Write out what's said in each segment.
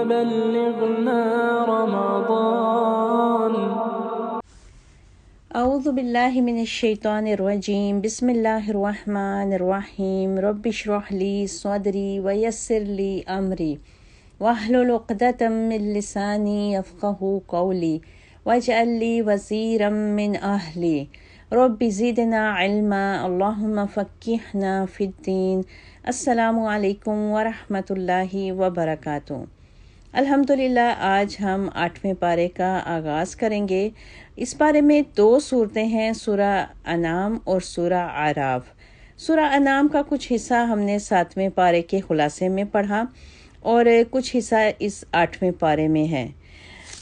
بلغنا رمضان. اعوذ باللہ من الشیطان الرجیم. بسم اللہ الرحمن الرحیم. رب اشرح لی صدری ویسر لی امری واحلل عقدۃ من لسانی یفقہوا قولی واجعل لی وزیرا من اہلی. رب زدنا علما اللہم فقہنا فی الدین. السلام علیکم ورحمۃ اللہ وبرکاتہ. الحمدللہ آج ہم 8ویں پارے کا آغاز کریں گے. اس پارے میں 2 صورتیں ہیں، سورہ انعام اور سورہ اعراف. سورہ انعام کا کچھ حصہ ہم نے 7ویں پارے کے خلاصے میں پڑھا اور کچھ حصہ اس 8ویں پارے میں ہے.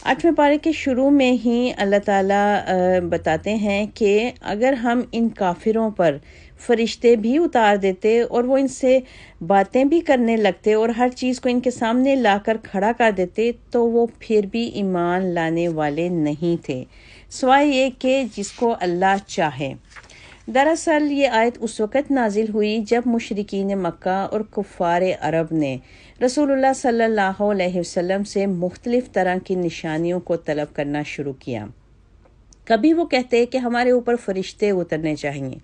8ویں پارے کے شروع میں ہی اللہ تعالیٰ بتاتے ہیں کہ اگر ہم ان کافروں پر فرشتے بھی اتار دیتے اور وہ ان سے باتیں بھی کرنے لگتے اور ہر چیز کو ان کے سامنے لا کر کھڑا کر دیتے تو وہ پھر بھی ایمان لانے والے نہیں تھے، سوائے یہ کہ جس کو اللہ چاہے. دراصل یہ آیت اس وقت نازل ہوئی جب مشرکین مکہ اور کفار عرب نے رسول اللہ صلی اللہ علیہ وسلم سے مختلف طرح کی نشانیوں کو طلب کرنا شروع کیا. کبھی وہ کہتے کہ ہمارے اوپر فرشتے اترنے چاہیے،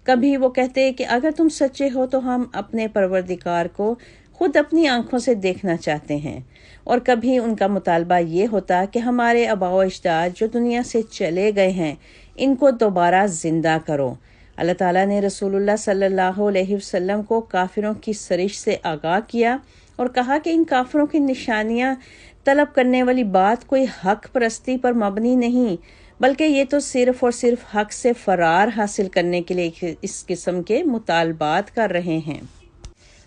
کبھی وہ کہتے کہ اگر تم سچے ہو تو ہم اپنے پروردگار کو خود اپنی آنکھوں سے دیکھنا چاہتے ہیں، اور کبھی ان کا مطالبہ یہ ہوتا کہ ہمارے آباء و اجداد جو دنیا سے چلے گئے ہیں ان کو دوبارہ زندہ کرو. اللہ تعالیٰ نے رسول اللہ صلی اللہ علیہ وسلم کو کافروں کی سرش سے آگاہ کیا اور کہا کہ ان کافروں کی نشانیاں طلب کرنے والی بات کوئی حق پرستی پر مبنی نہیں، بلکہ یہ تو صرف اور صرف حق سے فرار حاصل کرنے کے لیے اس قسم کے مطالبات کر رہے ہیں.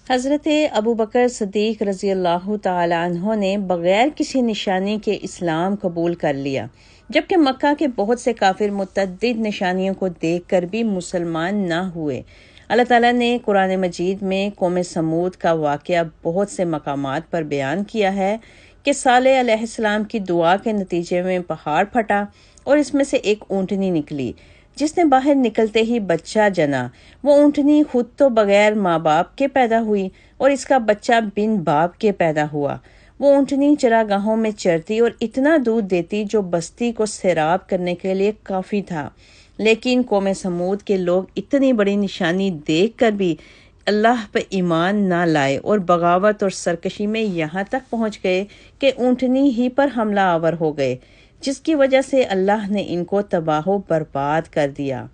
حضرت ابوبکر صدیق رضی اللہ تعالی عنہ نے بغیر کسی نشانی کے اسلام قبول کر لیا، جبکہ مکہ کے بہت سے کافر متعدد نشانیوں کو دیکھ کر بھی مسلمان نہ ہوئے. اللہ تعالیٰ نے قرآن مجید میں قوم سمود کا واقعہ بہت سے مقامات پر بیان کیا ہے کہ صالح علیہ السلام کی دعا کے نتیجے میں پہاڑ پھٹا اور اس میں سے ایک اونٹنی نکلی جس نے باہر نکلتے ہی بچہ جنا. وہ اونٹنی خود تو بغیر ماں باپ کے پیدا ہوئی اور اس کا بچہ بن باپ کے پیدا ہوا. وہ اونٹنی چراگاہوں میں چرتی اور اتنا دودھ دیتی جو بستی کو سیراب کرنے کے لیے کافی تھا. لیکن قوم سمود کے لوگ اتنی بڑی نشانی دیکھ کر بھی اللہ پہ ایمان نہ لائے اور بغاوت اور سرکشی میں یہاں تک پہنچ گئے کہ اونٹنی ہی پر حملہ آور ہو گئے، جس کی وجہ سے اللہ نے ان کو تباہ و برباد کر دیا.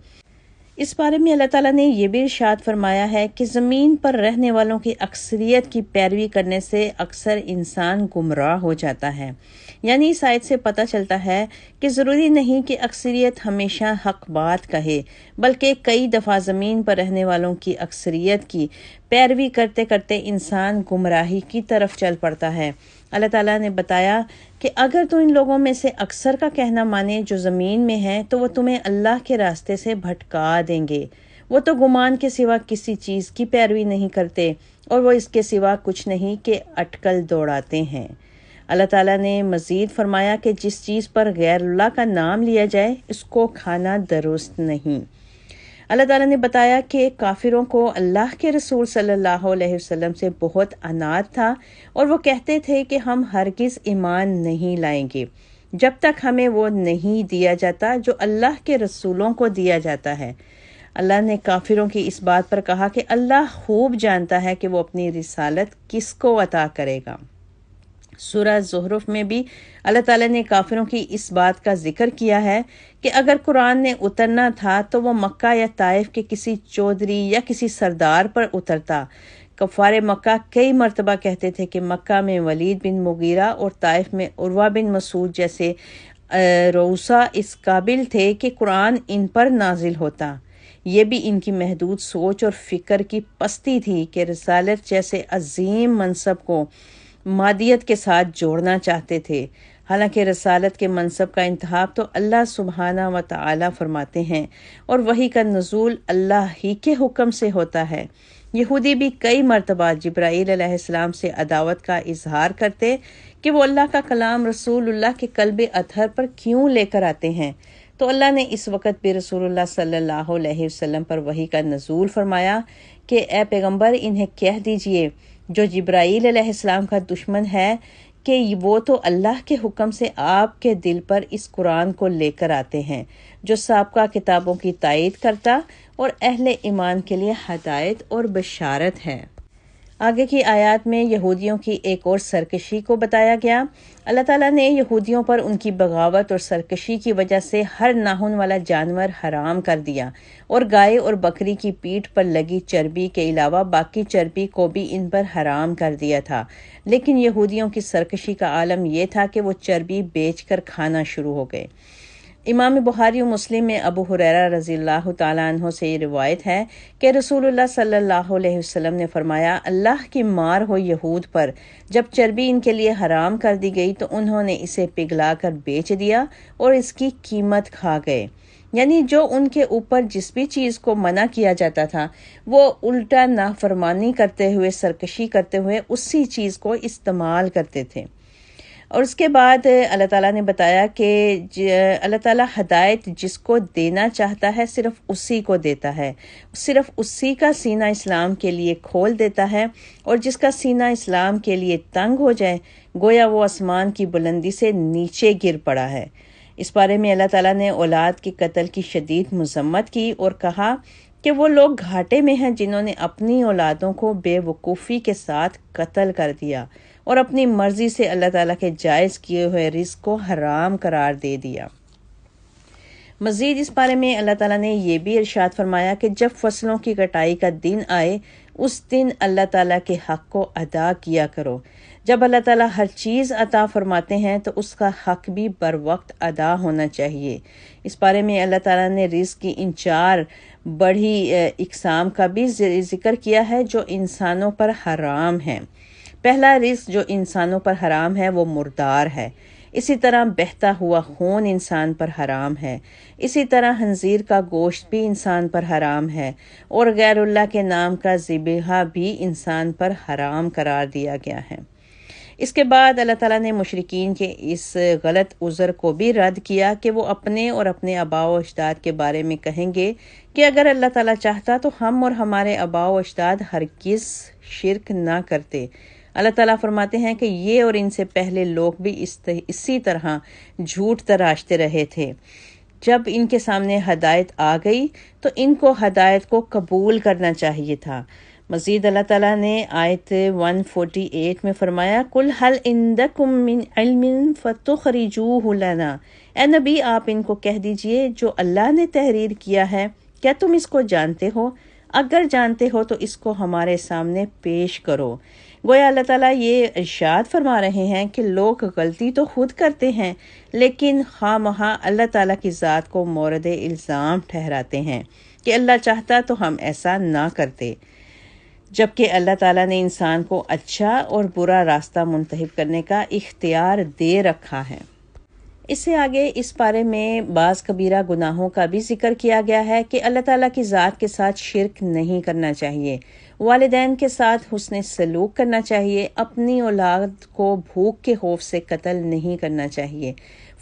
اس بارے میں اللہ تعالیٰ نے یہ بھی ارشاد فرمایا ہے کہ زمین پر رہنے والوں کی اکثریت کی پیروی کرنے سے اکثر انسان گمراہ ہو جاتا ہے. یعنی اس آیت سے پتہ چلتا ہے کہ ضروری نہیں کہ اکثریت ہمیشہ حق بات کہے، بلکہ کئی دفعہ زمین پر رہنے والوں کی اکثریت کی پیروی کرتے کرتے انسان گمراہی کی طرف چل پڑتا ہے. اللہ تعالیٰ نے بتایا کہ اگر تو ان لوگوں میں سے اکثر کا کہنا مانے جو زمین میں ہیں تو وہ تمہیں اللہ کے راستے سے بھٹکا دیں گے. وہ تو گمان کے سوا کسی چیز کی پیروی نہیں کرتے اور وہ اس کے سوا کچھ نہیں کہ اٹکل دوڑاتے ہیں. اللہ تعالیٰ نے مزید فرمایا کہ جس چیز پر غیر اللہ کا نام لیا جائے اس کو کھانا درست نہیں. اللہ تعالیٰ نے بتایا کہ کافروں کو اللہ کے رسول صلی اللہ علیہ وسلم سے بہت عناد تھا اور وہ کہتے تھے کہ ہم ہرگز ایمان نہیں لائیں گے جب تک ہمیں وہ نہیں دیا جاتا جو اللہ کے رسولوں کو دیا جاتا ہے. اللہ نے کافروں کی اس بات پر کہا کہ اللہ خوب جانتا ہے کہ وہ اپنی رسالت کس کو عطا کرے گا. سورہ زخرف میں بھی اللہ تعالیٰ نے کافروں کی اس بات کا ذکر کیا ہے کہ اگر قرآن نے اترنا تھا تو وہ مکہ یا طائف کے کسی چودھری یا کسی سردار پر اترتا. کفار مکہ کئی مرتبہ کہتے تھے کہ مکہ میں ولید بن مغیرہ اور طائف میں عروہ بن مسعود جیسے رؤسا اس قابل تھے کہ قرآن ان پر نازل ہوتا. یہ بھی ان کی محدود سوچ اور فکر کی پستی تھی کہ رسالت جیسے عظیم منصب کو مادیت کے ساتھ جوڑنا چاہتے تھے. حالانکہ رسالت کے منصب کا انتخاب تو اللہ سبحانہ و تعالی فرماتے ہیں اور وحی کا نزول اللہ ہی کے حکم سے ہوتا ہے. یہودی بھی کئی مرتبہ جبرائیل علیہ السلام سے عداوت کا اظہار کرتے کہ وہ اللہ کا کلام رسول اللہ کے قلب اطہر پر کیوں لے کر آتے ہیں. تو اللہ نے اس وقت بھی رسول اللہ صلی اللہ علیہ وسلم پر وحی کا نزول فرمایا کہ اے پیغمبر انہیں کہہ دیجئے جو جبرائیل علیہ السلام کا دشمن ہے کہ وہ تو اللہ کے حکم سے آپ کے دل پر اس قرآن کو لے کر آتے ہیں جو سابقہ کتابوں کی تائید کرتا اور اہل ایمان کے لیے ہدایت اور بشارت ہے۔ آگے کی آیات میں یہودیوں کی ایک اور سرکشی کو بتایا گیا۔ اللہ تعالیٰ نے یہودیوں پر ان کی بغاوت اور سرکشی کی وجہ سے ہر ناخن والا جانور حرام کر دیا اور گائے اور بکری کی پیٹھ پر لگی چربی کے علاوہ باقی چربی کو بھی ان پر حرام کر دیا تھا، لیکن یہودیوں کی سرکشی کا عالم یہ تھا کہ وہ چربی بیچ کر کھانا شروع ہو گئے۔ امام بخاری و مسلم میں ابو ہریرہ رضی اللہ تعالیٰ عنہ سے یہ روایت ہے کہ رسول اللہ صلی اللہ علیہ وسلم نے فرمایا، اللہ کی مار ہو یہود پر، جب چربی ان کے لیے حرام کر دی گئی تو انہوں نے اسے پگھلا کر بیچ دیا اور اس کی قیمت کھا گئے۔ یعنی جو ان کے اوپر جس بھی چیز کو منع کیا جاتا تھا وہ الٹا نافرمانی کرتے ہوئے، سرکشی کرتے ہوئے اسی چیز کو استعمال کرتے تھے۔ اور اس کے بعد اللہ تعالیٰ نے بتایا کہ اللہ تعالیٰ ہدایت جس کو دینا چاہتا ہے صرف اسی کو دیتا ہے، صرف اسی کا سینہ اسلام کے لیے کھول دیتا ہے، اور جس کا سینہ اسلام کے لیے تنگ ہو جائے گویا وہ آسمان کی بلندی سے نیچے گر پڑا ہے۔ اس بارے میں اللہ تعالیٰ نے اولاد کے قتل کی شدید مذمت کی اور کہا کہ وہ لوگ گھاٹے میں ہیں جنہوں نے اپنی اولادوں کو بے وقوفی کے ساتھ قتل کر دیا اور اپنی مرضی سے اللہ تعالیٰ کے جائز کیے ہوئے رزق کو حرام قرار دے دیا۔ مزید اس بارے میں اللہ تعالیٰ نے یہ بھی ارشاد فرمایا کہ جب فصلوں کی کٹائی کا دن آئے اس دن اللہ تعالیٰ کے حق کو ادا کیا کرو۔ جب اللہ تعالیٰ ہر چیز عطا فرماتے ہیں تو اس کا حق بھی بر وقت ادا ہونا چاہیے۔ اس بارے میں اللہ تعالیٰ نے رزق کی ان 4 بڑی اقسام کا بھی ذکر کیا ہے جو انسانوں پر حرام ہیں۔ پہلا رزق جو انسانوں پر حرام ہے وہ مردار ہے، اسی طرح بہتا ہوا خون انسان پر حرام ہے، اسی طرح خنزیر کا گوشت بھی انسان پر حرام ہے، اور غیر اللہ کے نام کا ذبیحہ بھی انسان پر حرام قرار دیا گیا ہے۔ اس کے بعد اللہ تعالیٰ نے مشرکین کے اس غلط عذر کو بھی رد کیا کہ وہ اپنے اور اپنے آباء و اجداد کے بارے میں کہیں گے کہ اگر اللہ تعالیٰ چاہتا تو ہم اور ہمارے آباء و اجداد ہرگز شرک نہ کرتے۔ اللہ تعالیٰ فرماتے ہیں کہ یہ اور ان سے پہلے لوگ بھی اسی طرح جھوٹ تراشتے رہے تھے۔ جب ان کے سامنے ہدایت آ گئی تو ان کو ہدایت کو قبول کرنا چاہیے تھا۔ مزید اللہ تعالیٰ نے آیت 148 میں فرمایا، قُلْ هَلْ عِنْدَكُمْ مِنْ عِلْمٍ فَتُخْرِجُوهُ لَنَا۔ اے نبی آپ ان کو کہہ دیجئے جو اللہ نے تحریر کیا ہے کیا تم اس کو جانتے ہو؟ اگر جانتے ہو تو اس کو ہمارے سامنے پیش کرو۔ گویا اللہ تعالیٰ یہ ارشاد فرما رہے ہیں کہ لوگ غلطی تو خود کرتے ہیں لیکن خواہ مخواہ اللہ تعالیٰ کی ذات کو مورد الزام ٹھہراتے ہیں کہ اللہ چاہتا تو ہم ایسا نہ کرتے، جبکہ اللہ تعالیٰ نے انسان کو اچھا اور برا راستہ منتخب کرنے کا اختیار دے رکھا ہے۔ اس سے آگے اس بارے میں بعض کبیرہ گناہوں کا بھی ذکر کیا گیا ہے کہ اللہ تعالیٰ کی ذات کے ساتھ شرک نہیں کرنا چاہیے، والدین کے ساتھ حسن سلوک کرنا چاہیے، اپنی اولاد کو بھوک کے خوف سے قتل نہیں کرنا چاہیے،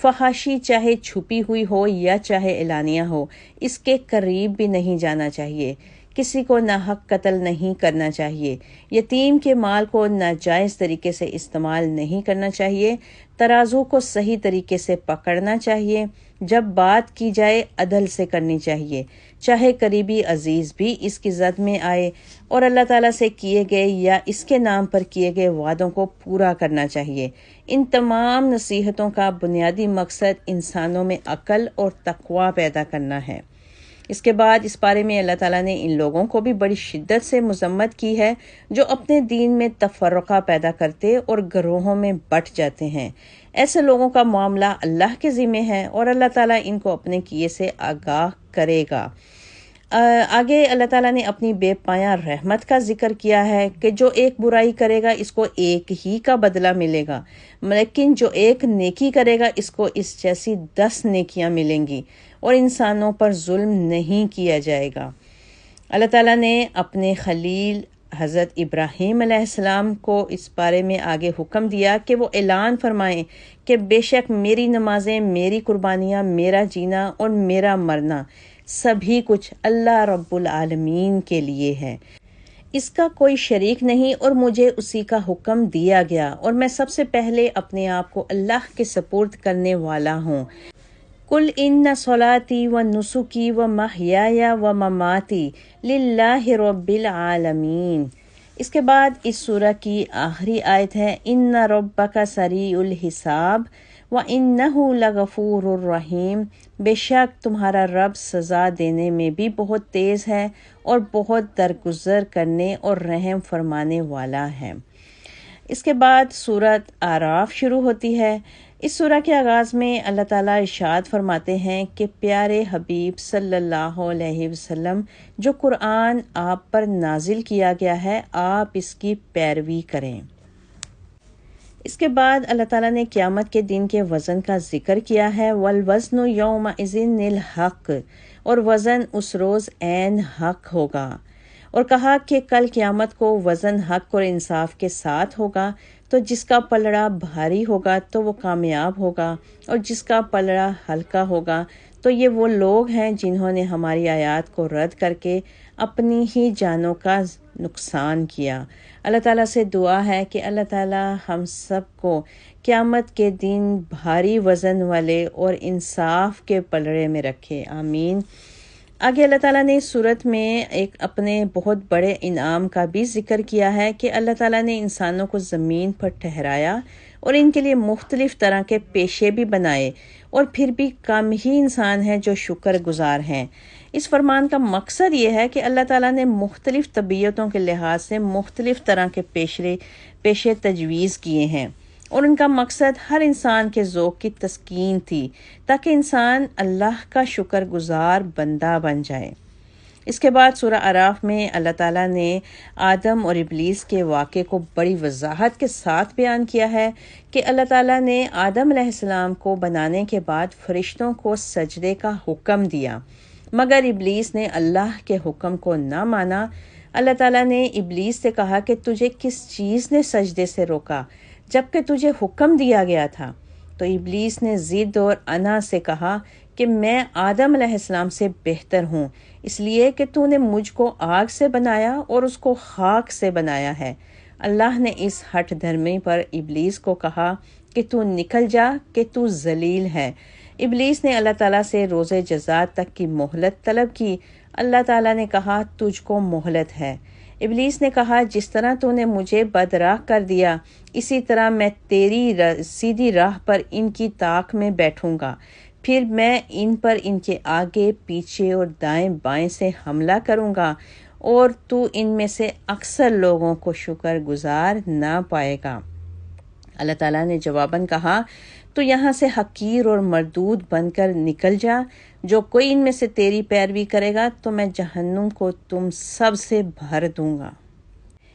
فحاشی چاہے چھپی ہوئی ہو یا چاہے اعلانیہ ہو اس کے قریب بھی نہیں جانا چاہیے، کسی کو ناحق قتل نہیں کرنا چاہیے، یتیم کے مال کو ناجائز طریقے سے استعمال نہیں کرنا چاہیے، ترازو کو صحیح طریقے سے پکڑنا چاہیے، جب بات کی جائے عدل سے کرنی چاہیے، چاہے قریبی عزیز بھی اس کی زد میں آئے، اور اللہ تعالیٰ سے کیے گئے یا اس کے نام پر کیے گئے وعدوں کو پورا کرنا چاہیے۔ ان تمام نصیحتوں کا بنیادی مقصد انسانوں میں عقل اور تقوی پیدا کرنا ہے۔ اس کے بعد اس بارے میں اللہ تعالیٰ نے ان لوگوں کو بھی بڑی شدت سے مذمت کی ہے جو اپنے دین میں تفرقہ پیدا کرتے اور گروہوں میں بٹ جاتے ہیں۔ ایسے لوگوں کا معاملہ اللہ کے ذمہ ہے اور اللہ تعالیٰ ان کو اپنے کیے سے آگاہ کرے گا۔ آگے اللہ تعالیٰ نے اپنی بے پایاں رحمت کا ذکر کیا ہے کہ جو ایک برائی کرے گا اس کو ایک ہی کا بدلہ ملے گا، لیکن جو ایک نیکی کرے گا اس کو اس جیسی 10 نیکیاں ملیں گی، اور انسانوں پر ظلم نہیں کیا جائے گا۔ اللہ تعالیٰ نے اپنے خلیل حضرت ابراہیم علیہ السلام کو اس بارے میں آگے حکم دیا کہ وہ اعلان فرمائیں کہ بے شک میری نمازیں، میری قربانیاں، میرا جینا اور میرا مرنا سبھی کچھ اللہ رب العالمین کے لیے ہے۔ اس کا کوئی شریک نہیں اور مجھے اسی کا حکم دیا گیا اور میں سب سے پہلے اپنے آپ کو اللہ کے سپرد کرنے والا ہوں۔ قل ان صلاتی و نسکی و محیای و مماتی للہ رب العالمین۔ اس کے بعد اس سورہ کی آخری آیت ہے ان ربک سریع الحساب وانہ لغفور الرحیم۔ بے شک تمہارا رب سزا دینے میں بھی بہت تیز ہے اور بہت درگزر کرنے اور رحم فرمانے والا ہے۔ اس کے بعد سورۃ اعراف شروع ہوتی ہے۔ اس سورہ کے آغاز میں اللہ تعالیٰ ارشاد فرماتے ہیں کہ پیارے حبیب صلی اللہ علیہ وسلم، جو قرآن آپ پر نازل کیا گیا ہے آپ اس کی پیروی کریں۔ اس کے بعد اللہ تعالیٰ نے قیامت کے دن کے وزن کا ذکر کیا ہے، والوزن یومئذ الحق، اور وزن اس روز عین حق ہوگا، اور کہا کہ کل قیامت کو وزن حق اور انصاف کے ساتھ ہوگا، تو جس کا پلڑا بھاری ہوگا تو وہ کامیاب ہوگا، اور جس کا پلڑا ہلکا ہوگا تو یہ وہ لوگ ہیں جنہوں نے ہماری آیات کو رد کر کے اپنی ہی جانوں کا نقصان کیا۔ اللہ تعالیٰ سے دعا ہے کہ اللہ تعالیٰ ہم سب کو قیامت کے دن بھاری وزن والے اور انصاف کے پلڑے میں رکھے، آمین۔ آگے اللہ تعالیٰ نے اس صورت میں ایک اپنے بہت بڑے انعام کا بھی ذکر کیا ہے کہ اللہ تعالیٰ نے انسانوں کو زمین پر ٹھہرایا اور ان کے لیے مختلف طرح کے پیشے بھی بنائے، اور پھر بھی کم ہی انسان ہیں جو شکر گزار ہیں۔ اس فرمان کا مقصد یہ ہے کہ اللہ تعالیٰ نے مختلف طبیعتوں کے لحاظ سے مختلف طرح کے پیشے تجویز کیے ہیں، اور ان کا مقصد ہر انسان کے ذوق کی تسکین تھی تاکہ انسان اللہ کا شکر گزار بندہ بن جائے۔ اس کے بعد سورہ اعراف میں اللہ تعالیٰ نے آدم اور ابلیس کے واقعے کو بڑی وضاحت کے ساتھ بیان کیا ہے کہ اللہ تعالیٰ نے آدم علیہ السلام کو بنانے کے بعد فرشتوں کو سجدے کا حکم دیا، مگر ابلیس نے اللہ کے حکم کو نہ مانا۔ اللہ تعالیٰ نے ابلیس سے کہا کہ تجھے کس چیز نے سجدے سے روکا جبکہ تجھے حکم دیا گیا تھا؟ تو ابلیس نے ضد اور انا سے کہا کہ میں آدم علیہ السلام سے بہتر ہوں، اس لیے کہ تو نے مجھ کو آگ سے بنایا اور اس کو خاک سے بنایا ہے۔ اللہ نے اس ہٹ دھرمی پر ابلیس کو کہا کہ تو نکل جا کہ تو ذلیل ہے۔ ابلیس نے اللہ تعالیٰ سے روز جزا تک کی مہلت طلب کی۔ اللہ تعالیٰ نے کہا تجھ کو مہلت ہے۔ ابلیس نے کہا جس طرح تو نے مجھے بدراہ کر دیا اسی طرح میں تیری سیدھی راہ پر ان کی طاق میں بیٹھوں گا، پھر میں ان پر ان کے آگے پیچھے اور دائیں بائیں سے حملہ کروں گا، اور تو ان میں سے اکثر لوگوں کو شکر گزار نہ پائے گا۔ اللہ تعالیٰ نے جواباً کہا تو یہاں سے حقیر اور مردود بن کر نکل جا، جو کوئی ان میں سے تیری پیروی کرے گا تو میں جہنم کو تم سب سے بھر دوں گا۔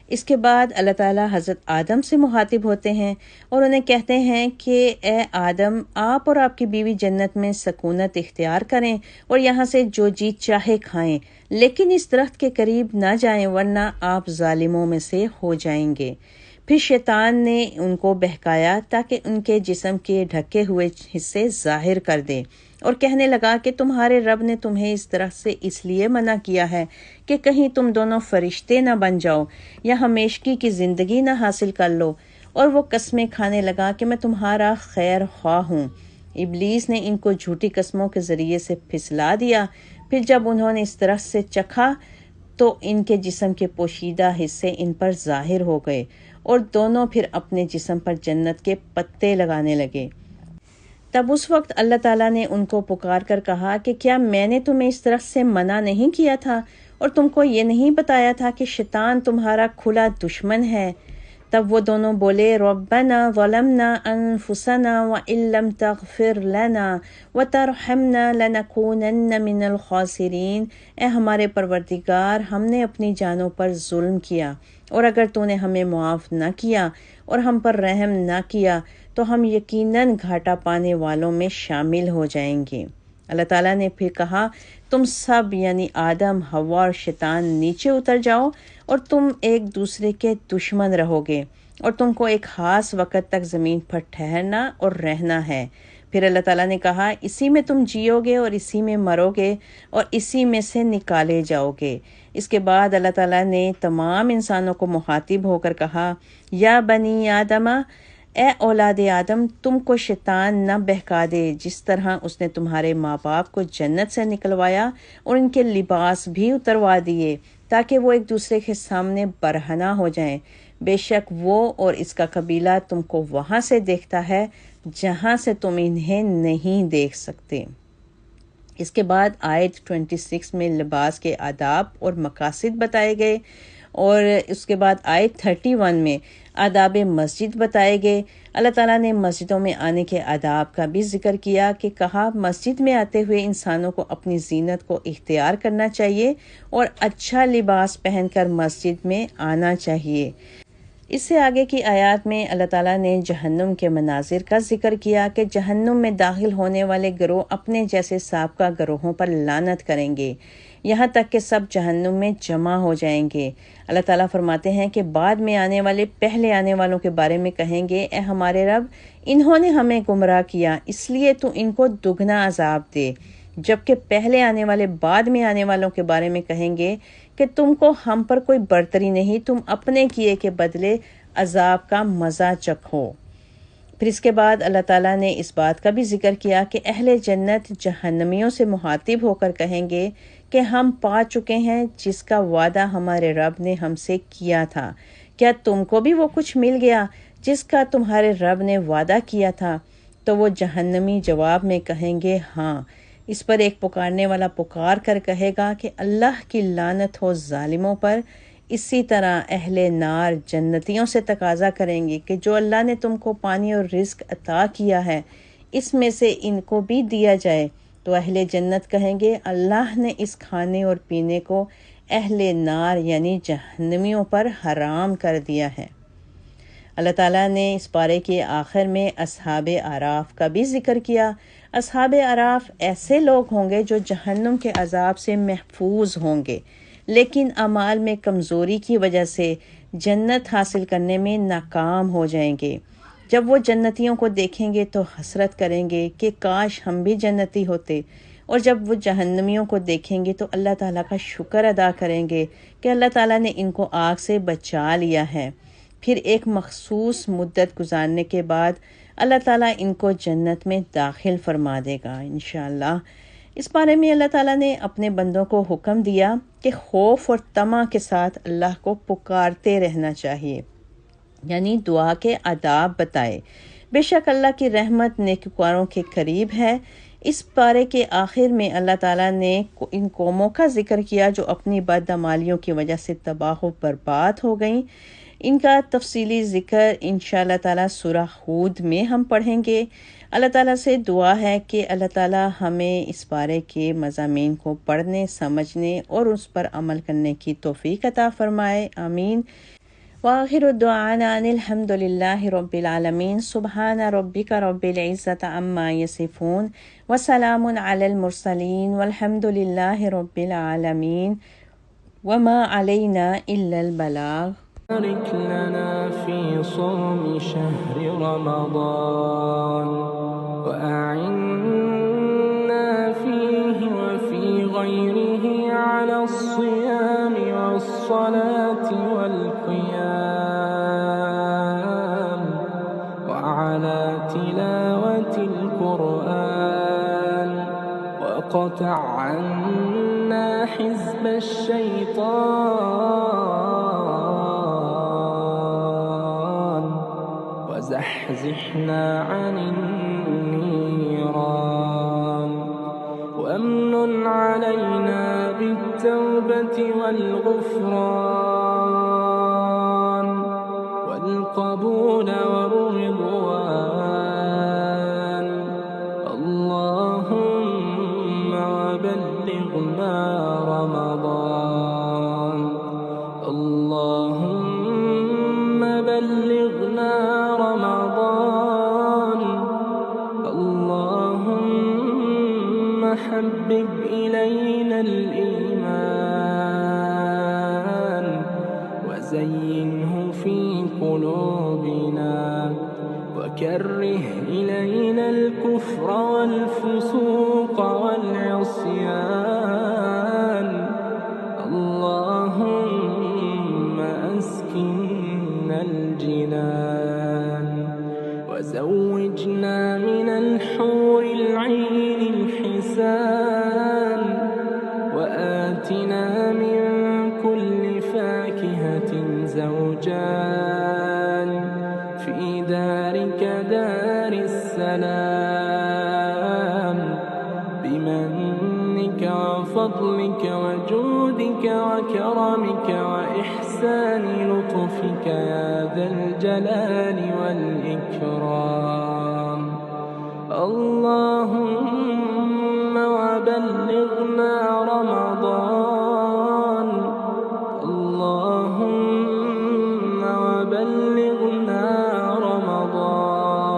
اس کے بعد اللہ تعالیٰ حضرت آدم سے مخاطب ہوتے ہیں اور انہیں کہتے ہیں کہ اے آدم، آپ اور آپ کی بیوی جنت میں سکونت اختیار کریں اور یہاں سے جو جی چاہے کھائیں، لیکن اس درخت کے قریب نہ جائیں ورنہ آپ ظالموں میں سے ہو جائیں گے۔ پھر شیطان نے ان کو بہکایا تاکہ ان کے جسم کے ڈھکے ہوئے حصے ظاہر کر دے، اور کہنے لگا کہ تمہارے رب نے تمہیں اس درخت سے اس لیے منع کیا ہے کہ کہیں تم دونوں فرشتے نہ بن جاؤ یا ہمیشگی کی زندگی نہ حاصل کر لو۔ اور وہ قسمیں کھانے لگا کہ میں تمہارا خیر خواہ ہوں۔ ابلیس نے ان کو جھوٹی قسموں کے ذریعے سے پھسلا دیا۔ پھر جب انہوں نے اس درخت سے چکھا تو ان کے جسم کے پوشیدہ حصے ان پر ظاہر ہو گئے، اور دونوں پھر اپنے جسم پر جنت کے پتے لگانے لگے۔ تب اس وقت اللہ تعالیٰ نے ان کو پکار کر کہا کہ کیا میں نے تمہیں اس درخت سے منع نہیں کیا تھا اور تم کو یہ نہیں بتایا تھا کہ شیطان تمہارا کھلا دشمن ہے؟ تب وہ دونوں بولے ربنا ظلمنا انفسنا وان لم تغفر لنا وترحمنا لنکونن من الخاسرین۔ اے ہمارے پروردگار، ہم نے اپنی جانوں پر ظلم کیا، اور اگر تو نے ہمیں معاف نہ کیا اور ہم پر رحم نہ کیا تو ہم یقیناً گھاٹا پانے والوں میں شامل ہو جائیں گے۔ اللہ تعالیٰ نے پھر کہا تم سب یعنی آدم، حوا اور شیطان نیچے اتر جاؤ، اور تم ایک دوسرے کے دشمن رہو گے، اور تم کو ایک خاص وقت تک زمین پر ٹھہرنا اور رہنا ہے۔ پھر اللہ تعالیٰ نے کہا اسی میں تم جیو گے اور اسی میں مرو گے اور اسی میں سے نکالے جاؤ گے۔ اس کے بعد اللہ تعالیٰ نے تمام انسانوں کو مخاطب ہو کر کہا، یا بنی آدم، اے اولاد آدم، تم کو شیطان نہ بہکا دے جس طرح اس نے تمہارے ماں باپ کو جنت سے نکلوایا اور ان کے لباس بھی اتروا دیے تاکہ وہ ایک دوسرے کے سامنے برہنہ ہو جائیں۔ بے شک وہ اور اس کا قبیلہ تم کو وہاں سے دیکھتا ہے جہاں سے تم انہیں نہیں دیکھ سکتے۔ اس کے بعد آیت 26 میں لباس کے آداب اور مقاصد بتائے گئے، اور اس کے بعد آیت 31 میں آداب مسجد بتائے گئے۔ اللہ تعالیٰ نے مسجدوں میں آنے کے آداب کا بھی ذکر کیا کہ کہا مسجد میں آتے ہوئے انسانوں کو اپنی زینت کو اختیار کرنا چاہیے اور اچھا لباس پہن کر مسجد میں آنا چاہیے۔ اس سے آگے کی آیات میں اللہ تعالیٰ نے جہنم کے مناظر کا ذکر کیا کہ جہنم میں داخل ہونے والے گروہ اپنے جیسے سابقہ گروہوں پر لعنت کریں گے، یہاں تک کہ سب جہنم میں جمع ہو جائیں گے۔ اللہ تعالیٰ فرماتے ہیں کہ بعد میں آنے والے پہلے آنے والوں کے بارے میں کہیں گے، اے ہمارے رب، انہوں نے ہمیں گمراہ کیا، اس لیے تو ان کو دگنا عذاب دے۔ جبکہ پہلے آنے والے بعد میں آنے والوں کے بارے میں کہیں گے کہ تم کو ہم پر کوئی برتری نہیں، تم اپنے کیے کے بدلے عذاب کا مزہ چکھو۔ پھر اس کے بعد اللہ تعالیٰ نے اس بات کا بھی ذکر کیا کہ اہل جنت جہنمیوں سے مخاطب ہو کر کہیں گے کہ ہم پا چکے ہیں جس کا وعدہ ہمارے رب نے ہم سے کیا تھا، کیا تم کو بھی وہ کچھ مل گیا جس کا تمہارے رب نے وعدہ کیا تھا؟ تو وہ جہنمی جواب میں کہیں گے ہاں۔ اس پر ایک پکارنے والا پکار کر کہے گا کہ اللہ کی لعنت ہو ظالموں پر۔ اسی طرح اہل نار جنتیوں سے تقاضا کریں گے کہ جو اللہ نے تم کو پانی اور رزق عطا کیا ہے اس میں سے ان کو بھی دیا جائے، تو اہل جنت کہیں گے اللہ نے اس کھانے اور پینے کو اہل نار یعنی جہنمیوں پر حرام کر دیا ہے۔ اللہ تعالیٰ نے اس پارے کے آخر میں اصحاب اعراف کا بھی ذکر کیا۔ اصحاب اعراف ایسے لوگ ہوں گے جو جہنم کے عذاب سے محفوظ ہوں گے، لیکن اعمال میں کمزوری کی وجہ سے جنت حاصل کرنے میں ناکام ہو جائیں گے۔ جب وہ جنتیوں کو دیکھیں گے تو حسرت کریں گے کہ کاش ہم بھی جنتی ہوتے، اور جب وہ جہنمیوں کو دیکھیں گے تو اللہ تعالیٰ کا شکر ادا کریں گے کہ اللہ تعالیٰ نے ان کو آگ سے بچا لیا ہے۔ پھر ایک مخصوص مدت گزارنے کے بعد اللہ تعالیٰ ان کو جنت میں داخل فرما دے گا انشاءاللہ۔ اس بارے میں اللہ تعالیٰ نے اپنے بندوں کو حکم دیا کہ خوف اور طمع کے ساتھ اللہ کو پکارتے رہنا چاہیے، یعنی دعا کے آداب بتائے۔ بے شک اللہ کی رحمت نیکوکاروں کے قریب ہے۔ اس پارے کے آخر میں اللہ تعالیٰ نے ان قوموں کا ذکر کیا جو اپنی بدعمالیوں کی وجہ سے تباہ و برباد ہو گئیں۔ ان کا تفصیلی ذکر انشاءاللہ تعالیٰ سورہ ہود میں ہم پڑھیں گے۔ اللہ تعالیٰ سے دعا ہے کہ اللہ تعالیٰ ہمیں اس بارے کے مضامین کو پڑھنے، سمجھنے اور اس پر عمل کرنے کی توفیق عطا فرمائے، آمین۔ وآخر دعوانا ان الحمد للہ رب العالمین۔ سبحان ربک رب العزۃ عما یصفون وسلام علی المرسلین والحمد للہ رب العالمین وما علینا الا البلاغ۔ بارك لنا في صوم شهر رمضان وأعنا فيه وفي غيره على الصيام والصلاة والقيام وعلى تلاوة القرآن وقطع عنا حزب الشيطان وزحزحنا عن النيران وامن علينا بالتوبة والغفران والقبول والرضوان اللهم وبلغنا رمضان اللهم بلغنا رمضان اللهم حبب إلينا الإيمان وزينه في قلوبنا وكره إلينا الكفر والفسوق والعصيان الجنان وزوجنا من الحور العين الحسان وآتنا من كل فاكهة زوجان في دارك دار السلام بمنك وفضلك وجودك وكرمك وإحسان لطفك يا ذا الجلال والإكرام. اللهم وبلغنا رمضان اللهم وبلغنا رمضان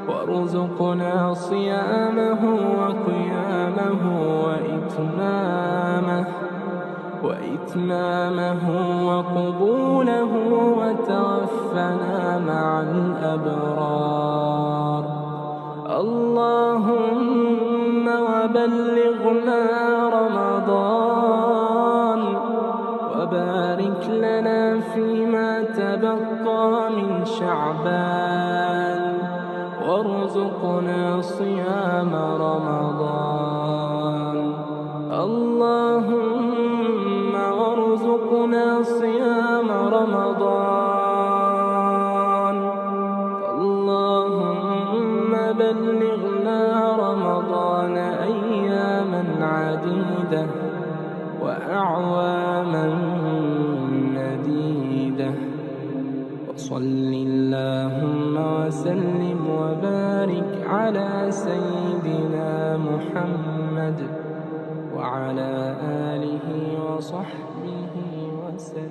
وارزقنا صيامه وقيامه وإتمامه وقبوله وتوفنا مع الأبرار. اللهم وبلغنا رمضان وبارك لنا فيما تبقى من شعبان وارزقنا صيام رمضان. اللهم وارزقنا صيام رمضان. اللهم بلغنا رمضان أياما عديدة وأعواما مديدة. وصل اللهم وسلم وبارك على سيدنا محمد وعلى آله وصحبه وسلم.